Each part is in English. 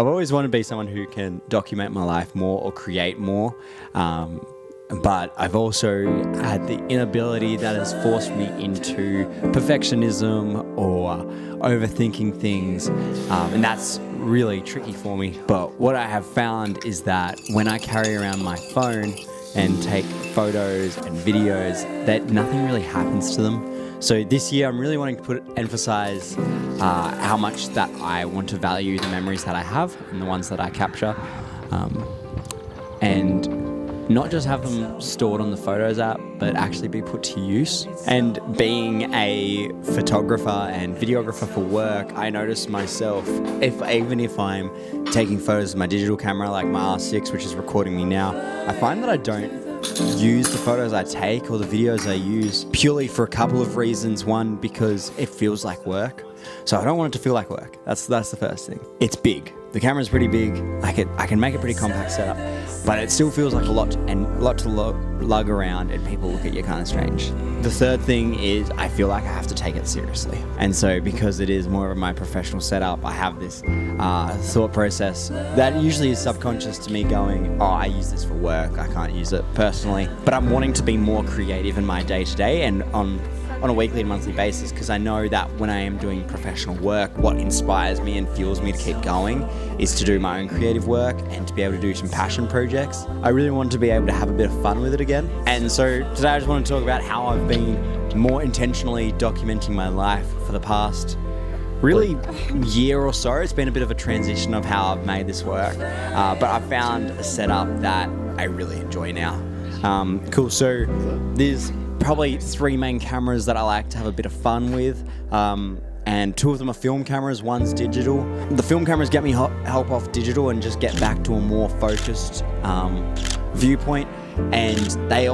I've always wanted to be someone who can document my life more or create more. But I've also had the inability that has forced me into perfectionism or overthinking things. And that's really tricky for me. But what I have found is that when I carry around my phone and take photos and videos, that nothing really happens to them. So this year I'm really wanting to emphasize how much that I want to value the memories that I have and the ones that I capture. And not just have them stored on the Photos app, but actually be put to use. And being a photographer and videographer for work, I notice myself, even if I'm taking photos with my digital camera, like my R6, which is recording me now, I find that I don't use the photos I take or the videos I use purely for a couple of reasons. One, because it feels like work. So I don't want it to feel like work. That's the first thing. It's big. The camera's pretty big. I can make a pretty compact setup, but it still feels like a lot to lug around, and people look at you kind of strange. The third thing is I feel like I have to take it seriously. And so because it is more of my professional setup, I have this thought process that usually is subconscious to me going, oh, I use this for work. I can't use it personally. But I'm wanting to be more creative in my day-to-day and on a weekly and monthly basis, because I know that when I am doing professional work, what inspires me and fuels me to keep going is to do my own creative work and to be able to do some passion projects. I really want to be able to have a bit of fun with it again. And so today I just want to talk about how I've been more intentionally documenting my life for the past really year or so. It's been a bit of a transition of how I've made this work, but I've found a setup that I really enjoy now. Cool, so there's probably 3 main cameras that I like to have a bit of fun with, and 2 of them are film cameras, one's digital. The film cameras get me help off digital and just get back to a more focused viewpoint, and they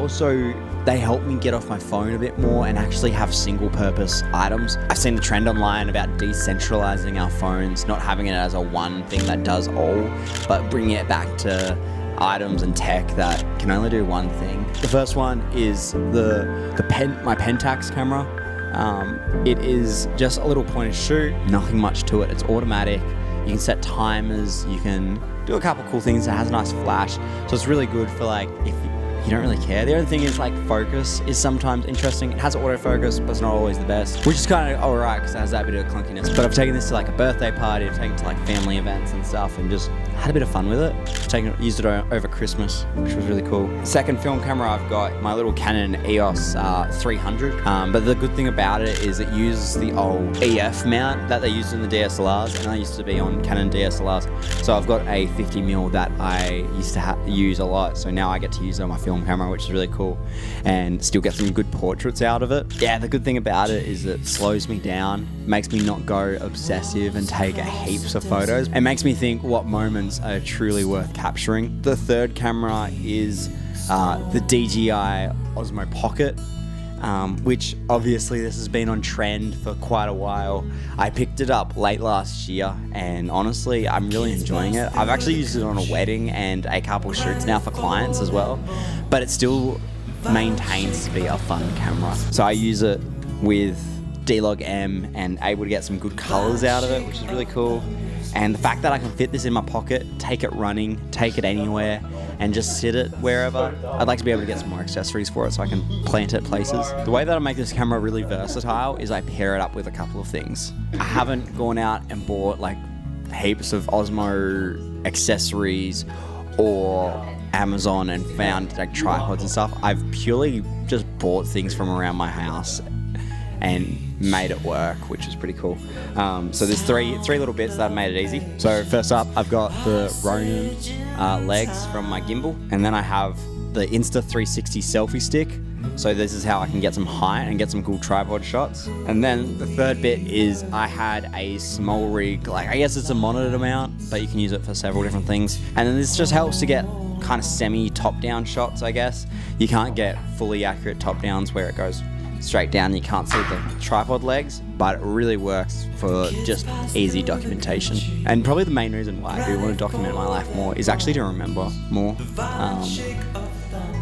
help me get off my phone a bit more and actually have single purpose items. I've seen the trend online about decentralizing our phones, not having it as a one thing that does all, but bringing it back to items and tech that can only do one thing. The first one is my Pentax camera. It is just a little point and shoot, nothing much to it. It's automatic. You can set timers. You can do a couple cool things. It has a nice flash, so it's really good for like if you don't really care. The other thing is like focus is sometimes interesting. It has autofocus, but it's not always the best, which is kind of alright because it has that bit of clunkiness. But I've taken this to like a birthday party, I've taken it to like family events and stuff, and just had a bit of fun with it. Used it over Christmas, which was really cool. Second film camera, I've got my little Canon EOS 300. But the good thing about it is it uses the old EF mount that they used in the DSLRs, and I used to be on Canon DSLRs. So I've got a 50mm that I used to use a lot. So now I get to use it on my film camera, which is really cool, and still get some good portraits out of it. Yeah, the good thing about it is it slows me down, makes me not go obsessive and take heaps of photos. It makes me think what moments are truly worth capturing. The third camera is the DJI Osmo Pocket, which obviously this has been on trend for quite a while. I picked it up late last year, and honestly I'm really enjoying it. I've actually used it on a wedding and a couple shoots now for clients as well, but it still maintains to be a fun camera. So I use it with D-Log-M and able to get some good colors out of it, which is really cool. And the fact that I can fit this in my pocket, take it running, take it anywhere, and just sit it wherever. I'd like to be able to get some more accessories for it so I can plant it places. The way that I make this camera really versatile is I pair it up with a couple of things. I haven't gone out and bought like heaps of Osmo accessories or Amazon and found like tripods and stuff. I've purely just bought things from around my house and made it work, which is pretty cool. So there's three little bits that have made it easy. So first up, I've got the Ronin legs from my gimbal, and then I have the Insta360 selfie stick. So this is how I can get some height and get some cool tripod shots. And then the third bit is I had a small rig, like I guess it's a monitor mount, but you can use it for several different things. And then this just helps to get kind of semi top-down shots, I guess. You can't get fully accurate top-downs where it goes straight down, you can't see the tripod legs, but it really works for just easy documentation. And probably the main reason why I do want to document my life more is actually to remember more.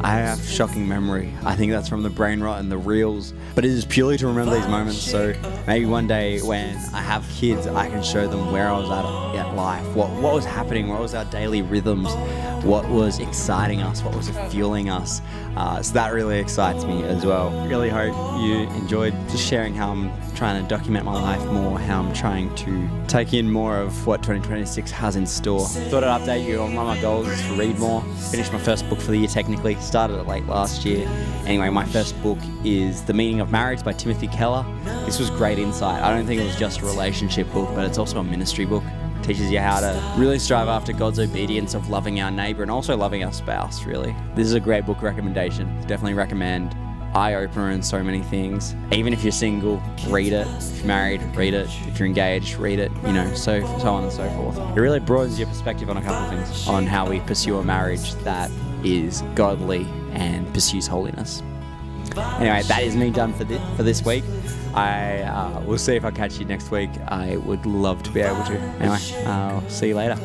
I have shocking memory. I think that's from the brain rot and the reels, but it is purely to remember these moments. So maybe one day when I have kids, I can show them where I was at life, what was happening, what was our daily rhythms, what was exciting us, what was fueling us. So that really excites me as well. Really hope you enjoyed just sharing how I'm trying to document my life more, how I'm trying to take in more of what 2026 has in store. Thought I'd update you on one of my goals is to read more. Finished my first book for the year technically, started it late last year. Anyway, my first book is The Meaning of Marriage by Timothy Keller. This was great insight. I don't think it was just a relationship book, but it's also a ministry book. Teaches you how to really strive after God's obedience of loving our neighbor and also loving our spouse, really. This is a great book recommendation. Definitely recommend. Eye-opener in so many things. Even if you're single, read it. If you're married, read it. If you're engaged, read it. You know, so on and so forth. It really broadens your perspective on a couple of things, on how we pursue a marriage that is godly and pursues holiness. Anyway, that is me done for this week. I will see if I catch you next week. I would love to be able to. Anyway, I'll see you later.